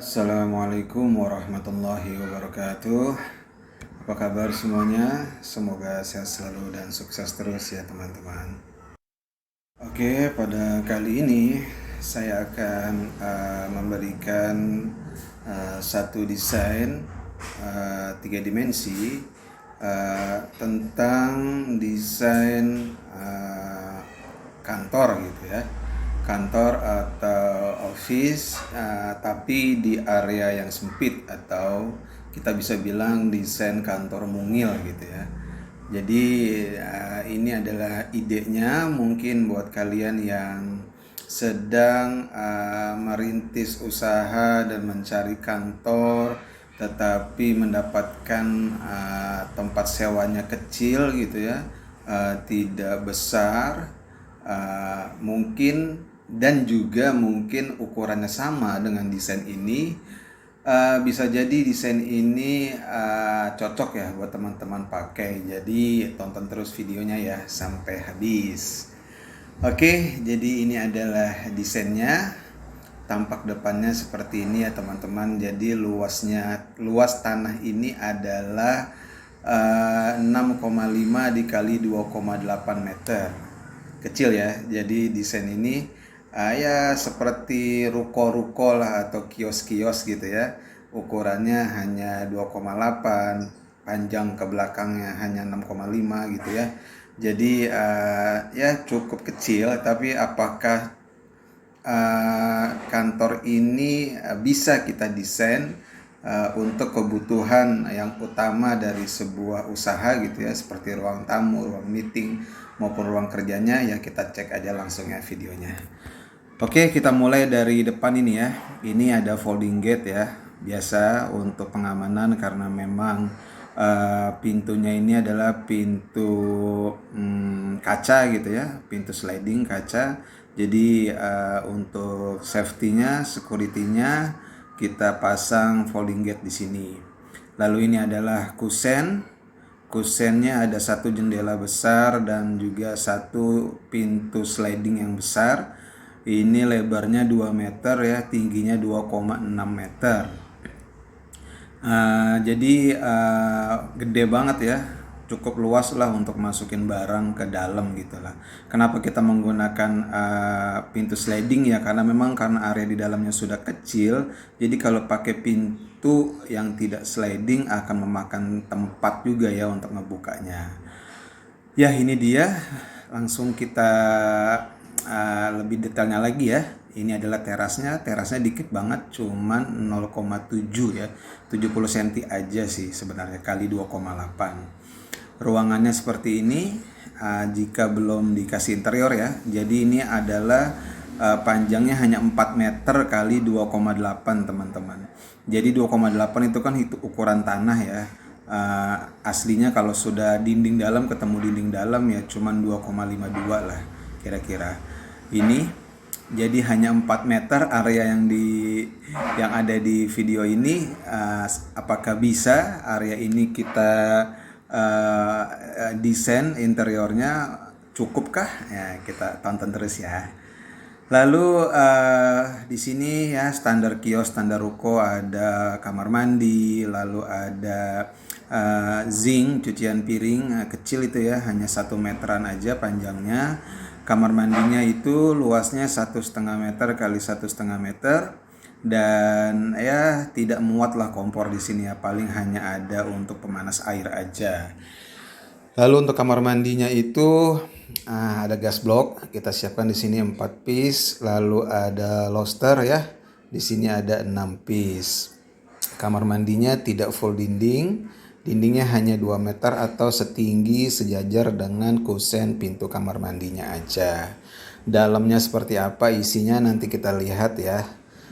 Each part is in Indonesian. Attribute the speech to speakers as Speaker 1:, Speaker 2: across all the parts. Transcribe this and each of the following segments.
Speaker 1: Assalamualaikum warahmatullahi wabarakatuh. Apa kabar semuanya? Semoga sehat selalu dan sukses terus ya teman-teman. Oke, pada kali ini saya akan memberikan satu desain 3 dimensi tentang desain kantor gitu ya, kantor atau office, tapi di area yang sempit, atau kita bisa bilang desain kantor mungil gitu ya. Jadi ini adalah idenya mungkin buat kalian yang sedang merintis usaha dan mencari kantor tetapi mendapatkan tempat sewanya kecil gitu ya, tidak besar, mungkin, dan juga mungkin ukurannya sama dengan desain ini. Bisa jadi desain ini cocok ya buat teman-teman pakai. Jadi tonton terus videonya ya sampai habis. Oke, jadi ini adalah desainnya. Tampak depannya seperti ini ya teman-teman. Jadi luas tanah ini adalah 6,5 dikali 2,8 meter. Kecil ya. Jadi desain ini ya seperti ruko-ruko lah atau kios-kios gitu ya. Ukurannya hanya 2,8, panjang ke belakangnya hanya 6,5 gitu ya. Jadi ya cukup kecil, tapi apakah kantor ini bisa kita desain untuk kebutuhan yang utama dari sebuah usaha gitu ya, seperti ruang tamu, ruang meeting, maupun ruang kerjanya ya. Kita cek aja langsung ya videonya. Oke, kita mulai dari depan ini ya. Ini ada folding gate ya, biasa untuk pengamanan karena memang pintunya ini adalah pintu kaca gitu ya, pintu sliding kaca. Jadi untuk safety-nya, security-nya kita pasang folding gate di sini. Lalu ini adalah kusen. Kusennya ada satu jendela besar dan juga satu pintu sliding yang besar. Ini lebarnya 2 meter ya, tingginya 2,6 meter. Jadi gede banget ya, cukup luas lah untuk masukin barang ke dalam gitu lah. Kenapa kita menggunakan pintu sliding ya, karena memang karena area di dalamnya sudah kecil. Jadi kalau pakai pintu yang tidak sliding akan memakan tempat juga ya untuk ngebukanya. Ya ini dia, langsung kita lebih detailnya lagi ya. Ini adalah terasnya dikit banget, cuman 0,7 ya, 70 cm aja sih sebenarnya, kali 2,8. Ruangannya seperti ini jika belum dikasih interior ya. Jadi ini adalah panjangnya hanya 4 meter kali 2,8 teman-teman. Jadi 2,8 itu kan ukuran tanah ya. Aslinya kalau sudah dinding dalam ketemu dinding dalam ya cuman 2,52 lah kira-kira. Ini jadi hanya 4 meter area yang ada di video ini. Apakah bisa area ini kita desain interiornya, cukupkah? Ya, kita tonton terus ya. Lalu di sini ya standar kios, standar ruko, ada kamar mandi, lalu ada zinc cucian piring kecil itu ya, hanya 1 meteran aja panjangnya. Kamar mandinya itu luasnya 1,5 meter kali 1,5 meter, dan ya tidak muat lah kompor di sini ya, paling hanya ada untuk pemanas air aja. Lalu untuk kamar mandinya itu ada gas block, kita siapkan di sini 4 piece, lalu ada lobster ya, di sini ada 6 piece. Kamar mandinya tidak full dinding, dindingnya hanya 2 meter atau setinggi sejajar dengan kusen pintu kamar mandinya aja. Dalamnya seperti apa isinya nanti kita lihat ya,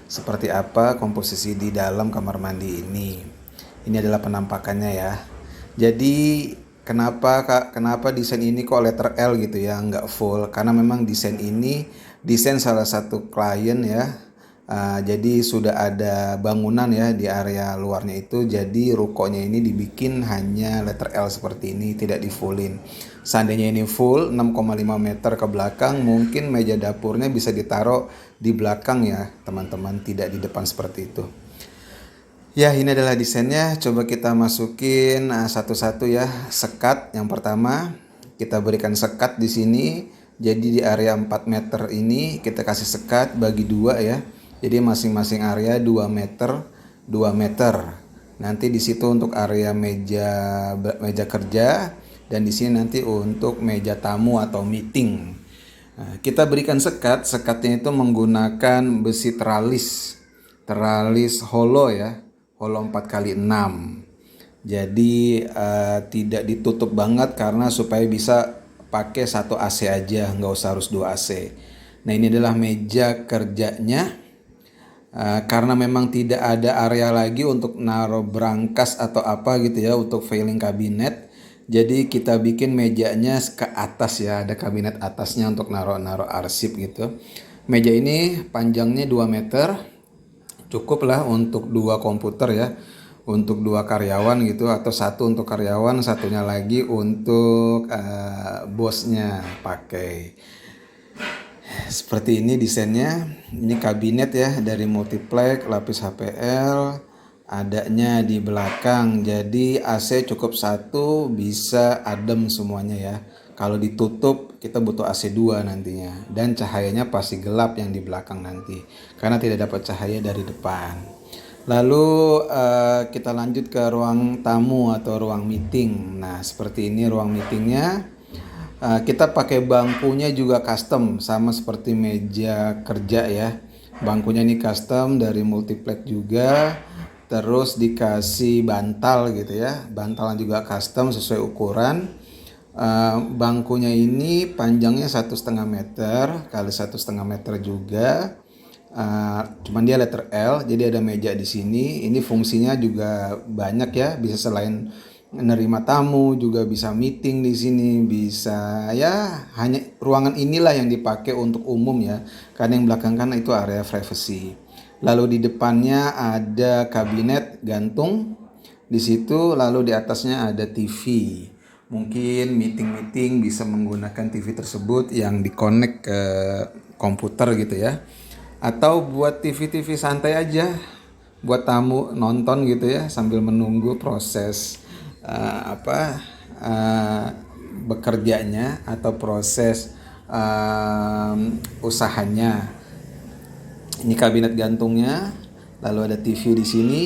Speaker 1: seperti apa komposisi di dalam kamar mandi ini. Ini adalah penampakannya ya. Jadi kenapa desain ini kok letter L gitu ya, nggak full? Karena memang desain ini desain salah satu klien ya, Jadi sudah ada bangunan ya di area luarnya itu. Jadi rukonya ini dibikin hanya letter L seperti ini, tidak di fullin. Seandainya ini full 6,5 meter ke belakang, mungkin meja dapurnya bisa ditaruh di belakang ya teman-teman, tidak di depan seperti itu. Ya, ini adalah desainnya. Coba kita masukin satu-satu ya. Sekat yang pertama, kita berikan sekat di sini. Jadi di area 4 meter ini kita kasih sekat bagi 2 ya. Jadi masing-masing area 2 meter, 2 meter. Nanti di situ untuk area meja kerja, dan di sini nanti untuk meja tamu atau meeting. Nah, kita berikan sekat. Sekatnya itu menggunakan besi teralis holo ya, holo 4x6. Jadi tidak ditutup banget karena supaya bisa pakai satu AC aja, nggak usah harus 2 AC. Nah, ini adalah meja kerjanya. Karena memang tidak ada area lagi untuk naruh brankas atau apa gitu ya, untuk filing kabinet. Jadi kita bikin mejanya ke atas ya, ada kabinet atasnya untuk naruh arsip gitu. Meja ini panjangnya 2 meter, cukup lah untuk 2 komputer ya, untuk 2 karyawan gitu, atau satu untuk karyawan, satunya lagi untuk bosnya pakai. Seperti ini desainnya. Ini kabinet ya dari Multiplex lapis HPL, adanya di belakang. Jadi AC cukup satu, bisa adem semuanya ya. Kalau ditutup kita butuh AC 2 nantinya, dan cahayanya pasti gelap yang di belakang nanti karena tidak dapat cahaya dari depan. Lalu kita lanjut ke ruang tamu atau ruang meeting. Nah, seperti ini ruang meetingnya. Kita pakai bangkunya juga custom sama seperti meja kerja ya. Bangkunya ini custom dari Multiplex juga. Terus dikasih bantal gitu ya. Bantalnya juga custom sesuai ukuran. Bangkunya ini panjangnya 1,5 meter kali 1,5 meter juga. Cuman dia letter L, jadi ada meja di sini. Ini fungsinya juga banyak ya, bisa selain menerima tamu juga bisa meeting di sini, bisa ya, hanya ruangan inilah yang dipakai untuk umum ya, karena yang belakang kan itu area privacy. Lalu di depannya ada kabinet gantung di situ, lalu di atasnya ada TV. Mungkin meeting bisa menggunakan TV tersebut yang dikonek ke komputer gitu ya, atau buat TV santai aja buat tamu nonton gitu ya sambil menunggu proses bekerjanya atau proses usahanya. Ini kabinet gantungnya, lalu ada TV di sini.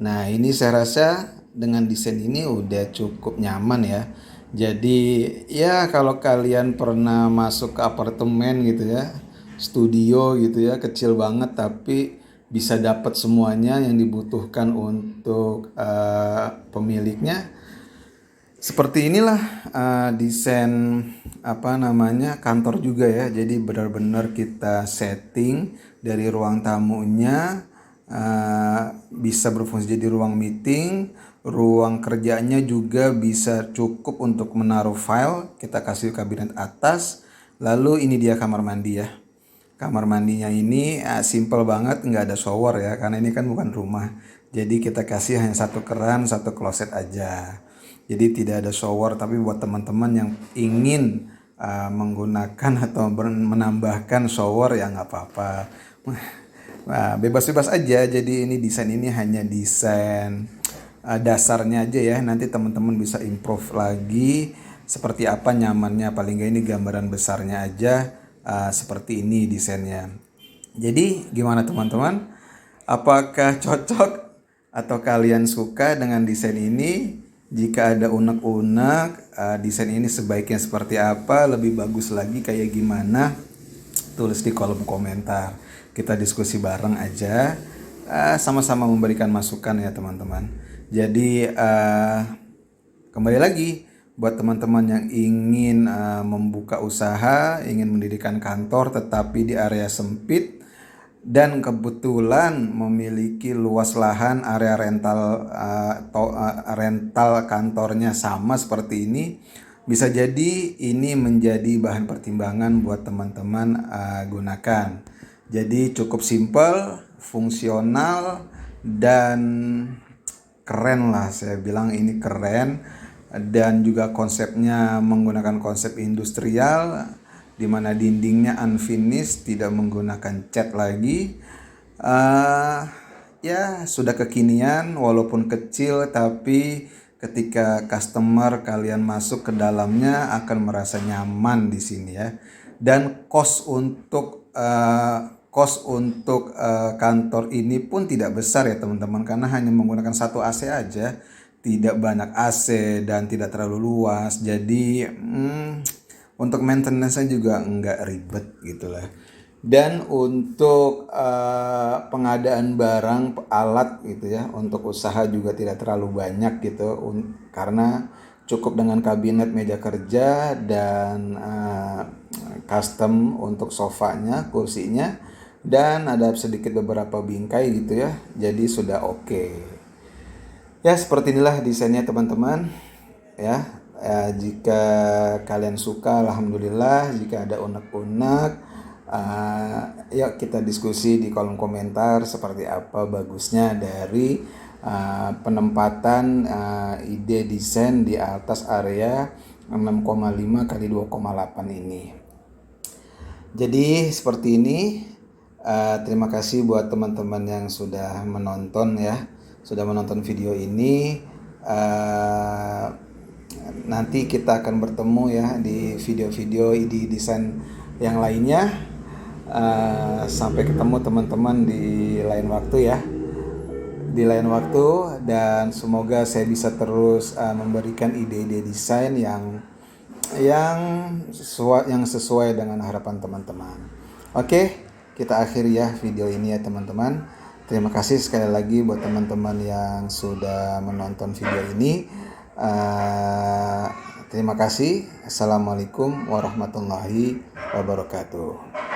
Speaker 1: Nah, ini saya rasa dengan desain ini udah cukup nyaman ya. Jadi ya kalau kalian pernah masuk ke apartemen gitu ya, studio gitu ya, kecil banget tapi bisa dapat semuanya yang dibutuhkan untuk pemiliknya. Seperti inilah desain kantor juga ya. Jadi benar-benar kita setting dari ruang tamunya bisa berfungsi jadi ruang meeting, ruang kerjanya juga bisa cukup untuk menaruh file. Kita kasih kabinet atas. Lalu ini dia kamar mandi ya. Kamar mandinya ini simple banget, nggak ada shower ya, karena ini kan bukan rumah. Jadi kita kasih hanya satu keran, satu kloset aja. Jadi tidak ada shower, tapi buat teman-teman yang ingin menggunakan atau menambahkan shower ya nggak apa-apa. Nah, bebas-bebas aja. Jadi ini desain ini hanya desain dasarnya aja ya. Nanti teman-teman bisa improve lagi seperti apa nyamannya. Paling nggak ini gambaran besarnya aja. Seperti ini desainnya. Jadi gimana teman-teman? Apakah cocok atau kalian suka dengan desain ini? Jika ada unek-unek, desain ini sebaiknya seperti apa? Lebih bagus lagi kayak gimana? Tulis di kolom komentar. Kita diskusi bareng aja. Sama-sama memberikan masukan ya teman-teman. Jadi kembali lagi, buat teman-teman yang ingin membuka usaha, ingin mendirikan kantor tetapi di area sempit dan kebetulan memiliki luas lahan, area rental kantornya sama seperti ini, bisa jadi ini menjadi bahan pertimbangan buat teman-teman gunakan. Jadi cukup simple, fungsional, dan keren lah, saya bilang ini keren. Dan juga konsepnya menggunakan konsep industrial, di mana dindingnya unfinished, tidak menggunakan cat lagi. Ya sudah kekinian, walaupun kecil, tapi ketika customer kalian masuk ke dalamnya akan merasa nyaman di sini ya. Dan kantor ini pun tidak besar ya teman-teman, karena hanya menggunakan satu AC aja, tidak banyak AC dan tidak terlalu luas. Jadi untuk maintenance-nya juga enggak ribet gitu lah. Dan untuk pengadaan barang alat gitu ya, untuk usaha juga tidak terlalu banyak gitu, karena cukup dengan kabinet meja kerja dan custom untuk sofanya, kursinya, dan ada sedikit beberapa bingkai gitu ya. Jadi sudah oke. Ya seperti inilah desainnya teman-teman ya. Jika kalian suka, alhamdulillah. Jika ada unek-unek, yuk kita diskusi di kolom komentar seperti apa bagusnya dari penempatan ide desain di atas area 6,5 kali 2,8 ini. Jadi seperti ini. Terima kasih buat teman-teman yang sudah menonton ya, sudah menonton video ini. Nanti kita akan bertemu ya di video-video ide desain yang lainnya. Sampai ketemu teman-teman di lain waktu ya, dan semoga saya bisa terus memberikan ide-ide desain yang sesuai dengan harapan teman-teman. Oke, kita akhiri ya video ini ya teman-teman. Terima kasih sekali lagi buat teman-teman yang sudah menonton video ini. Terima kasih. Assalamualaikum warahmatullahi wabarakatuh.